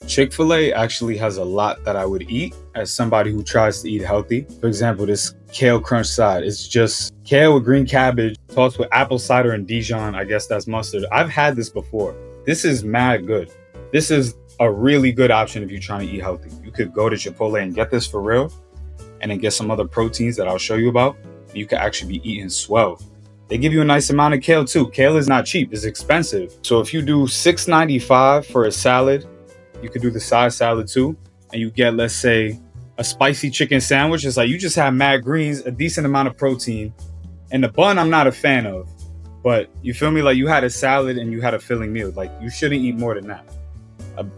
Chick-fil-A actually has a lot that I would eat as somebody who tries to eat healthy. For example, this kale crunch side is just kale with green cabbage tossed with apple cider and Dijon. I guess that's mustard. I've had this before. This is mad good. This is a really good option if you're trying to eat healthy. You could go to Chipotle and get this for real, and then get some other proteins that I'll show you about. You could actually be eating swell. They give you a nice amount of kale too. Kale is not cheap, it's expensive. So if you do $6.95 for a salad, you could do the side salad too, and you get, let's say, a spicy chicken sandwich. It's like you just have mad greens, a decent amount of protein. And the bun I'm not a fan of, but you feel me? Like you had a salad and you had a filling meal. Like you shouldn't eat more than that.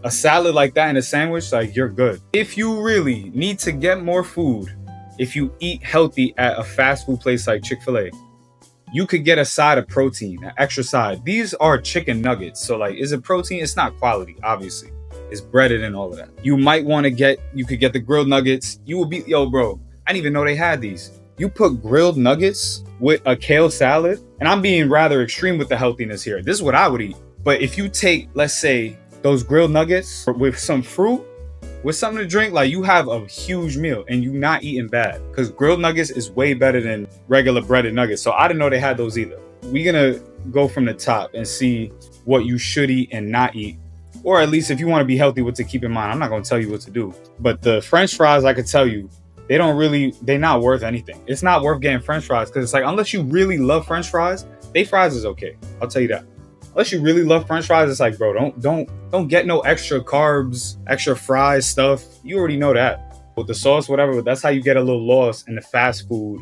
A salad like that and a sandwich, like you're good. If you really need to get more food, if you eat healthy at a fast food place like Chick-fil-A, you could get a side of protein, an extra side. These are chicken nuggets. So like, is it protein? It's not quality, obviously. It's breaded and all of that. You might want to you could get the grilled nuggets. You will be, yo bro, I didn't even know they had these. You put grilled nuggets with a kale salad, and I'm being rather extreme with the healthiness here. This is what I would eat. But if you take, let's say, those grilled nuggets with some fruit, with something to drink, like you have a huge meal and you're not eating bad, because grilled nuggets is way better than regular breaded nuggets. So I didn't know they had those either. We're gonna go from the top and see what you should eat and not eat, or at least if you want to be healthy, what to keep in mind. I'm not gonna tell you what to do, but the French fries, I could tell you, they're not worth anything. It's not worth getting French fries, because it's like, unless you really love French fries, they fries is okay. I'll tell you that. Unless you really love French fries, it's like, bro, don't get no extra carbs, extra fries stuff. You already know that. With the sauce, whatever, but that's how you get a little lost in the fast food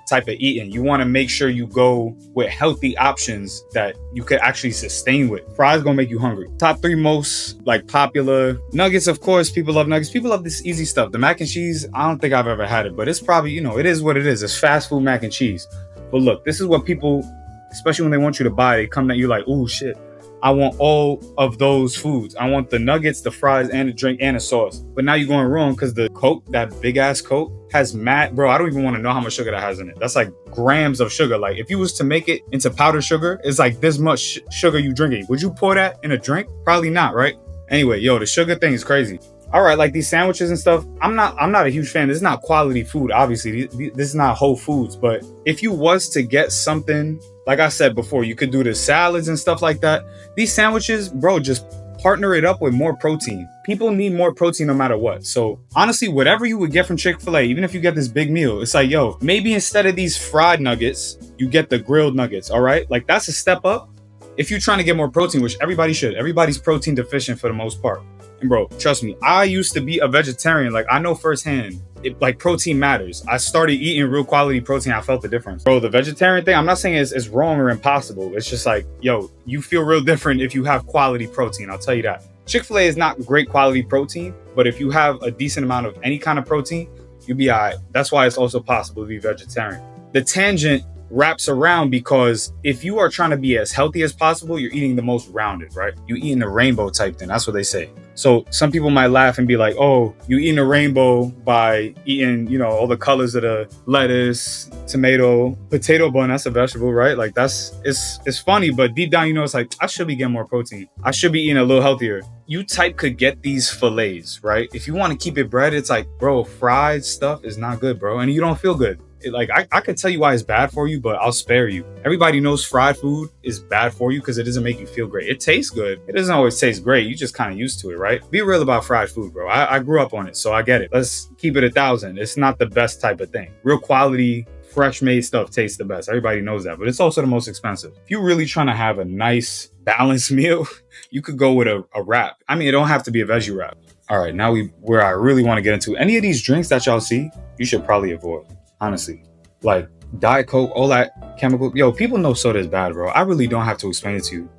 type of eating. You want to make sure you go with healthy options that you could actually sustain with. Fries gonna make you hungry. Top 3 most like popular nuggets, of course. People love nuggets. People love this easy stuff. The mac and cheese, I don't think I've ever had it, but it's probably, it is what it is. It's fast food mac and cheese. But look, this is what people, especially when they want you to buy, they come at you like, oh shit, I want all of those foods. I want the nuggets, the fries, and the drink, and the sauce. But now you're going wrong, because the Coke, that big ass Coke, has bro, I don't even want to know how much sugar that has in it. That's like grams of sugar. Like if you was to make it into powdered sugar, it's like this much sugar you drinking. Would you pour that in a drink? Probably not, right? Anyway, yo, the sugar thing is crazy. All right, like these sandwiches and stuff, I'm not a huge fan. This is not quality food, obviously. This is not Whole Foods. But if you was to get something, like I said before, you could do the salads and stuff like that. These sandwiches, bro, just partner it up with more protein. People need more protein no matter what. So honestly, whatever you would get from Chick-fil-A, even if you get this big meal, it's like, yo, maybe instead of these fried nuggets, you get the grilled nuggets, all right? Like that's a step up if you're trying to get more protein, which everybody should. Everybody's protein deficient for the most part. And bro, trust me, I used to be a vegetarian. Like I know firsthand, like protein matters. I started eating real quality protein. I felt the difference. Bro, the vegetarian thing, I'm not saying it's wrong or impossible. It's just like, yo, you feel real different if you have quality protein. I'll tell you that. Chick-fil-A is not great quality protein, but if you have a decent amount of any kind of protein, you'll be all right. That's why it's also possible to be vegetarian. The tangent wraps around, because if you are trying to be as healthy as possible, you're eating the most rounded, right? You eating the rainbow type thing. That's what they say. So some people might laugh and be like, oh, you eating a rainbow by eating, all the colors of the lettuce, tomato, potato bun. That's a vegetable, right? Like it's funny, but deep down, it's like, I should be getting more protein. I should be eating a little healthier. You could get these fillets, right? If you want to keep it bread, it's like, bro, fried stuff is not good, bro. And you don't feel good. I could tell you why it's bad for you, but I'll spare you. Everybody knows fried food is bad for you because it doesn't make you feel great. It tastes good. It doesn't always taste great. You just kind of used to it, right? Be real about fried food, bro. I grew up on it, so I get it. Let's keep it 1,000. It's not the best type of thing. Real quality, fresh made stuff tastes the best. Everybody knows that, but it's also the most expensive. If you're really trying to have a nice balanced meal, you could go with a wrap. I mean, it don't have to be a veggie wrap. All right, now where I really want to get into any of these drinks that y'all see, you should probably avoid. Honestly, like Diet Coke, all that chemical. Yo, people know soda is bad, bro. I really don't have to explain it to you.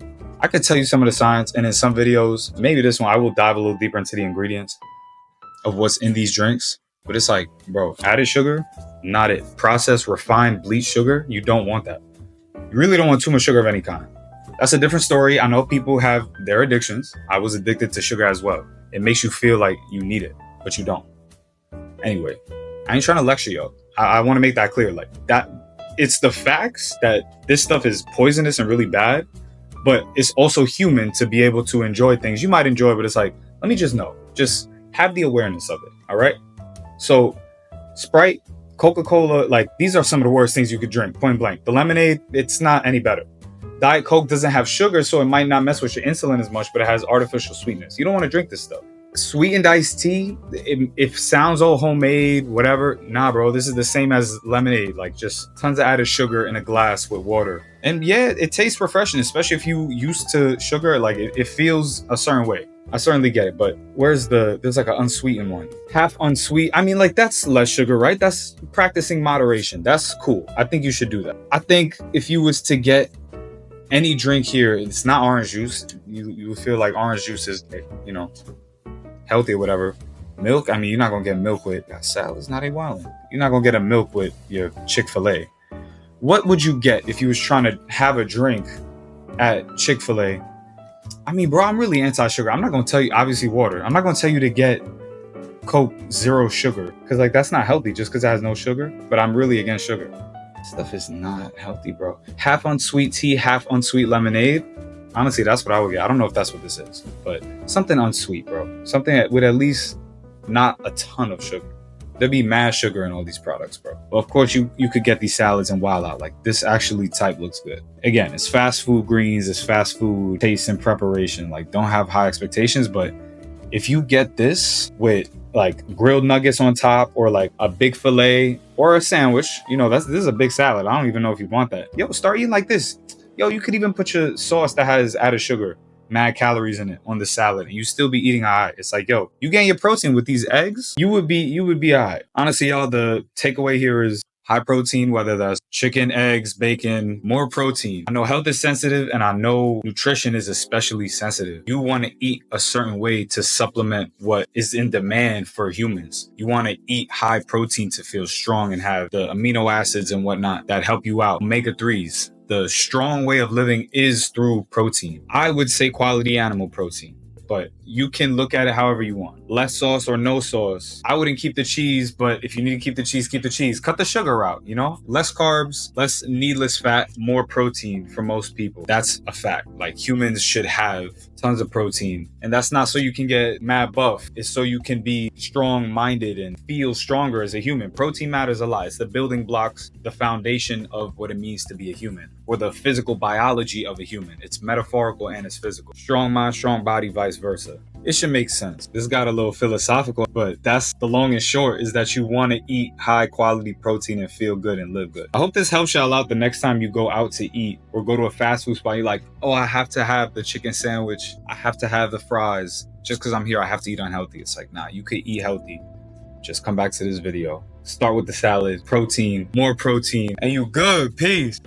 I could tell you some of the science, and in some videos, maybe this one, I will dive a little deeper into the ingredients of what's in these drinks. But it's like, bro, added sugar, not it. Processed, refined, bleached sugar, you don't want that. You really don't want too much sugar of any kind. That's a different story. I know people have their addictions. I was addicted to sugar as well. It makes you feel like you need it, but you don't. Anyway, I ain't trying to lecture y'all. I want to make that clear. Like that, it's the facts that this stuff is poisonous and really bad, but it's also human to be able to enjoy things. You might enjoy, but it's like, Let me just know. Just have the awareness of it. All right. So Sprite, Coca-Cola, like these are some of the worst things you could drink, point blank. The lemonade, it's not any better. Diet Coke doesn't have sugar, so it might not mess with your insulin as much, but it has artificial sweetness. You don't want to drink this stuff. Sweetened iced tea, it sounds all homemade, whatever. Nah, bro, this is the same as lemonade, like just tons of added sugar in a glass with water. And yeah, it tastes refreshing, especially if you used to sugar, like it feels a certain way. I certainly get it, but there's like an unsweetened one. Half unsweet, I mean, like that's less sugar, right? That's practicing moderation. That's cool. I think you should do that. I think if you was to get any drink here, it's not orange juice. You feel like orange juice is, you know, healthy or whatever. Milk, I mean, you're not gonna get milk with salads, not a wildin'. You're not gonna get a milk with your Chick-fil-A. What would you get if you was trying to have a drink at Chick-fil-A? I mean, bro, I'm really anti-sugar. I'm not gonna tell you, obviously water. I'm not gonna tell you to get Coke 0 sugar, because like that's not healthy just because it has no sugar. But I'm really against sugar. Stuff is not healthy, bro. Half unsweet tea, half unsweet lemonade. Honestly, that's what I would get. I don't know if that's what this is, but something unsweet, bro. Something that with at least not a ton of sugar. There'd be mad sugar in all these products, bro. Well, of course, you could get these salads and wild out. Like this actually type looks good. Again, it's fast food greens, it's fast food taste and preparation. Like don't have high expectations, but if you get this with like grilled nuggets on top or like a big fillet or a sandwich, you know, this is a big salad. I don't even know if you want that. Yo, start eating like this. Yo, you could even put your sauce that has added sugar, mad calories in it on the salad, and you still be eating all right. It's like, yo, you getting your protein with these eggs, you would be all right. Honestly, y'all, the takeaway here is high protein, whether that's chicken, eggs, bacon, more protein. I know health is sensitive and I know nutrition is especially sensitive. You want to eat a certain way to supplement what is in demand for humans. You want to eat high protein to feel strong and have the amino acids and whatnot that help you out. Omega-3s. The strong way of living is through protein. I would say quality animal protein, but you can look at it however you want. Less sauce or no sauce. I wouldn't keep the cheese, but if you need to keep the cheese, keep the cheese. Cut the sugar out, you know? Less carbs, less needless fat, more protein for most people. That's a fact. Like humans should have tons of protein. And that's not so you can get mad buff. It's so you can be strong-minded and feel stronger as a human. Protein matters a lot. It's the building blocks, the foundation of what it means to be a human, or the physical biology of a human. It's metaphorical and it's physical. Strong mind, strong body, vice versa. It should make sense. This got a little philosophical, but that's the long and short is that you want to eat high quality protein and feel good and live good. I hope this helps y'all out the next time you go out to eat or go to a fast food spot. You're like, oh, I have to have the chicken sandwich. I have to have the fries. Just because I'm here, I have to eat unhealthy. It's like, nah, you could eat healthy. Just come back to this video. Start with the salad, protein, more protein, and you good. Peace.